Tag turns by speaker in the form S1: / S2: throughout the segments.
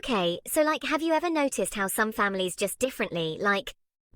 S1: Okay, so have you ever noticed how some families just differently,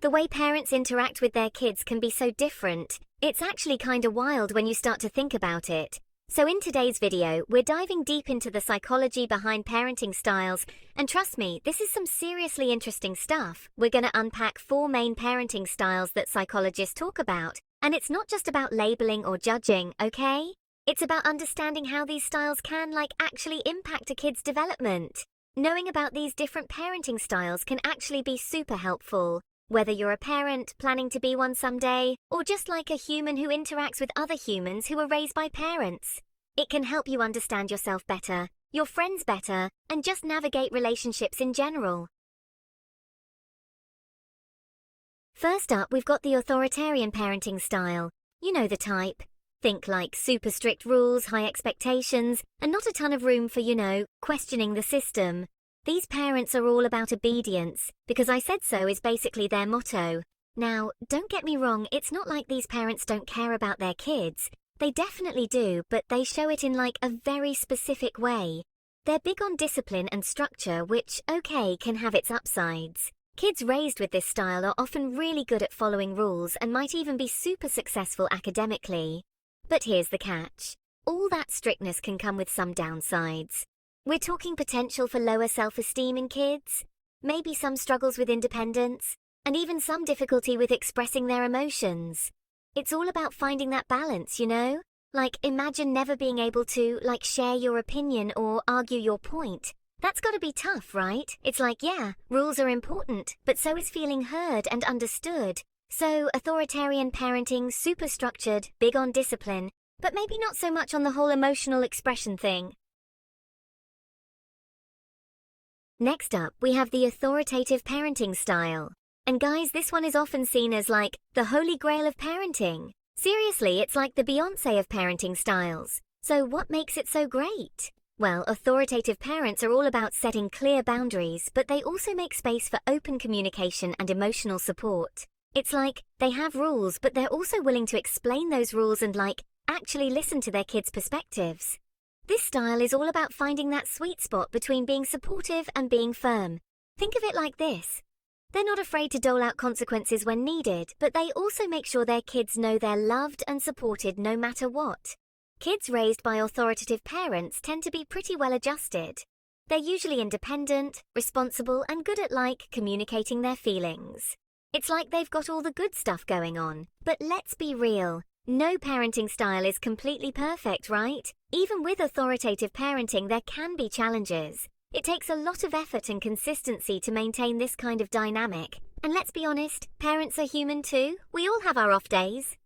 S1: the way parents interact with their kids can be so different? It's actually kinda wild when you start to think about it. So in today's video, we're diving deep into the psychology behind parenting styles, and trust me, this is some seriously interesting stuff. We're gonna unpack 4 main parenting styles that psychologists talk about, and it's not just about labeling or judging, okay? It's about understanding how these styles can, actually impact a kid's development. Knowing about these different parenting styles can actually be super helpful. Whether you're a parent planning to be one someday, or just a human who interacts with other humans who are raised by parents, it can help you understand yourself better, your friends better, and just navigate relationships in general. First up, we've got the authoritarian parenting style. You know the type. Think super strict rules, high expectations, and not a ton of room for, questioning the system. These parents are all about obedience, because I said so is basically their motto. Now, don't get me wrong, it's not like these parents don't care about their kids. They definitely do, but they show it in a very specific way. They're big on discipline and structure, which, okay, can have its upsides. Kids raised with this style are often really good at following rules and might even be super successful academically. But here's the catch. All that strictness can come with some downsides. We're talking potential for lower self-esteem in kids, maybe some struggles with independence, and even some difficulty with expressing their emotions. It's all about finding that balance, imagine never being able to, share your opinion or argue your point. That's gotta be tough, right? It's yeah, rules are important, but so is feeling heard and understood. So, authoritarian parenting, super structured, big on discipline, but maybe not so much on the whole emotional expression thing. Next up, we have the authoritative parenting style. And guys, this one is often seen as the holy grail of parenting. Seriously, it's the Beyoncé of parenting styles. So what makes it so great? Well, authoritative parents are all about setting clear boundaries, but they also make space for open communication and emotional support. It's they have rules, but they're also willing to explain those rules and actually listen to their kids' perspectives. This style is all about finding that sweet spot between being supportive and being firm. Think of it like this. They're not afraid to dole out consequences when needed, but they also make sure their kids know they're loved and supported no matter what. Kids raised by authoritative parents tend to be pretty well adjusted. They're usually independent, responsible, and good at communicating their feelings. It's they've got all the good stuff going on. But let's be real. No parenting style is completely perfect, right? Even with authoritative parenting, there can be challenges. It takes a lot of effort and consistency to maintain this kind of dynamic. And let's be honest, parents are human too. We all have our off days.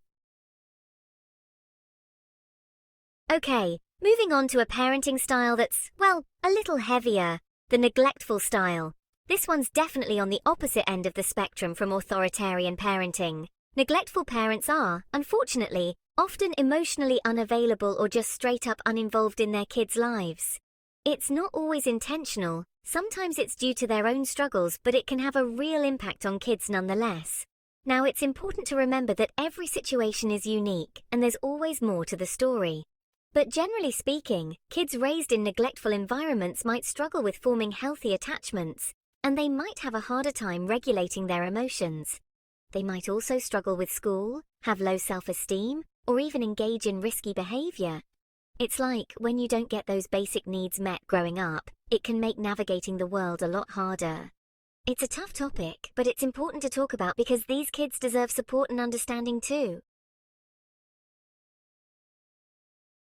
S1: Okay, moving on to a parenting style that's, a little heavier, the neglectful style. This one's definitely on the opposite end of the spectrum from authoritarian parenting. Neglectful parents are, unfortunately, often emotionally unavailable or just straight up uninvolved in their kids' lives. It's not always intentional, sometimes it's due to their own struggles, but it can have a real impact on kids nonetheless. Now, it's important to remember that every situation is unique, and there's always more to the story. But generally speaking, kids raised in neglectful environments might struggle with forming healthy attachments, and they might have a harder time regulating their emotions. They might also struggle with school, have low self-esteem, or even engage in risky behavior. It's when you don't get those basic needs met growing up, it can make navigating the world a lot harder. It's a tough topic, but it's important to talk about because these kids deserve support and understanding too.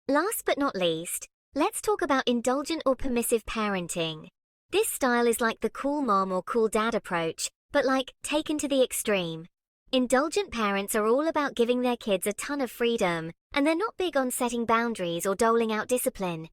S1: Last but not least, let's talk about indulgent or permissive parenting. This style is the cool mom or cool dad approach, but taken to the extreme. Indulgent parents are all about giving their kids a ton of freedom, and they're not big on setting boundaries or doling out discipline.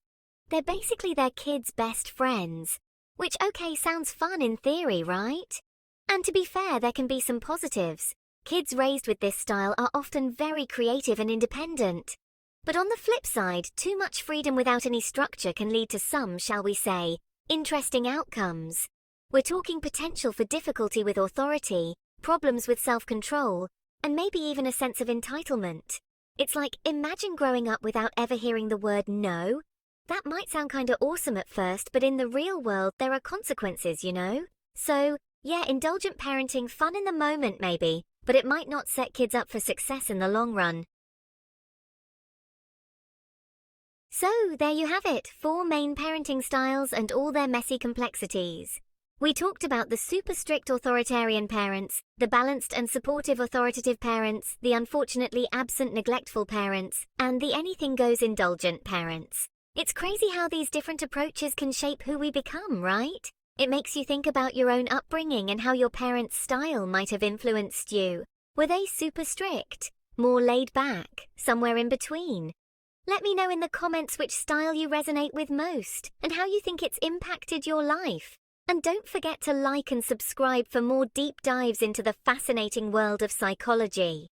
S1: They're basically their kids' best friends, which sounds fun in theory, right? And to be fair, there can be some positives. Kids raised with this style are often very creative and independent. But on the flip side, too much freedom without any structure can lead to some, shall we say, interesting outcomes. We're talking potential for difficulty with authority, problems with self-control, and maybe even a sense of entitlement. It's imagine growing up without ever hearing the word no. That might sound kinda awesome at first, but in the real world, there are consequences, you know? So, yeah, indulgent parenting, fun in the moment maybe, but it might not set kids up for success in the long run. So, there you have it, 4 main parenting styles and all their messy complexities. We talked about the super strict authoritarian parents, the balanced and supportive authoritative parents, the unfortunately absent neglectful parents, and the anything goes indulgent parents. It's crazy how these different approaches can shape who we become, right? It makes you think about your own upbringing and how your parents' style might have influenced you. Were they super strict? More laid back? Somewhere in between? Let me know in the comments which style you resonate with most and how you think it's impacted your life. And don't forget to like and subscribe for more deep dives into the fascinating world of psychology.